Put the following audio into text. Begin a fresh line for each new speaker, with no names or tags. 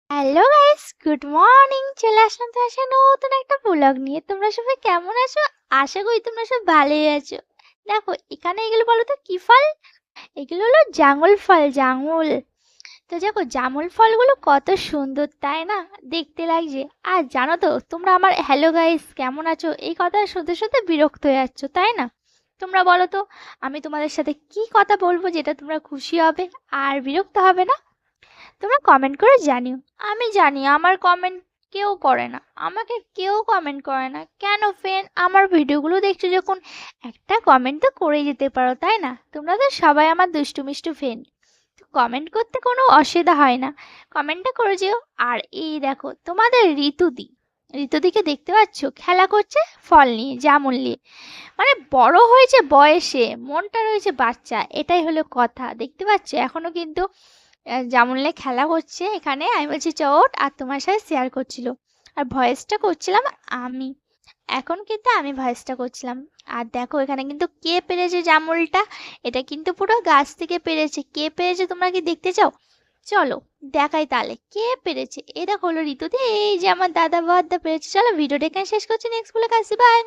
Hello guys, good morning. চলে আসলাম তো আসে নতুন একটা ব্লগ নিয়ে। তোমরা সবাই কেমন আছো? আশা করি তোমরা সব ভালোই আছো। দেখো এখানে এগুলো বলো তো কি ফল? এগুলো হলো জাঙুল ফল, জাঙুল। তো দেখো জামুল ফলগুলো কত সুন্দর তাই না? দেখতে লাগছে। আর জানো তো তোমরা আমার হ্যালো গাইস কেমন আছো এই কথা শুনতে শুনতে বিরক্ত হয়ে যাচ্ছ তাই না? তোমরা বলো তো আমি তোমাদের সাথে কি কথা বলবো যেটা তোমরা খুশি হবে আর বিরক্ত হবে না? তোমরা কমেন্ট করে জানিও। আমি জানি আমার কমেন্ট কেউ করে না, আমাকে কেউ কমেন্ট করে না কেন ফ্রেন্ড? আমার ভিডিওগুলো দেখছো যখন একটা কমেন্ট তো করে যেতে পারো তাই না? তোমরা তো সবাই আমার দুষ্টু মিষ্টু ফ্রেন্ড, কমেন্ট করতে কোনো অসুবিধা হয় না, কমেন্টটা করে যেও। আর এই দেখো তোমাদের ঋতুদি, ঋতুদিকে দেখতে পাচ্ছ খেলা করছে ফল নিয়ে, জামুন নিয়ে। মানে বড় হয়েছে বয়সে, মনটা রয়েছে বাচ্চা, এটাই হলো কথা। দেখতে পাচ্ছ এখনো কিন্তু জামুনলে খেলা করছে এখানে। আমি বলছি চট আর তোমার সাথে শেয়ার করছিল, আর ভয়েসটা করছিলাম আমি। এখন কিন্তু আমি ভয়েসটা করছিলাম। আর দেখো এখানে কিন্তু কে পেরেছে জামুলটা, এটা কিন্তু পুরো গাছ থেকে পেরেছে। কে পেরেছে তোমরা কি দেখতে চাও? চলো দেখাই তাহলে কে পেরেছে। এ দেখো হলো ঋতুদি, এই যে আমার দাদা বড়দা পেরেছে। চলো ভিডিওটা এখানে শেষ করছি, নেক্সট বলে আসছি, বাই।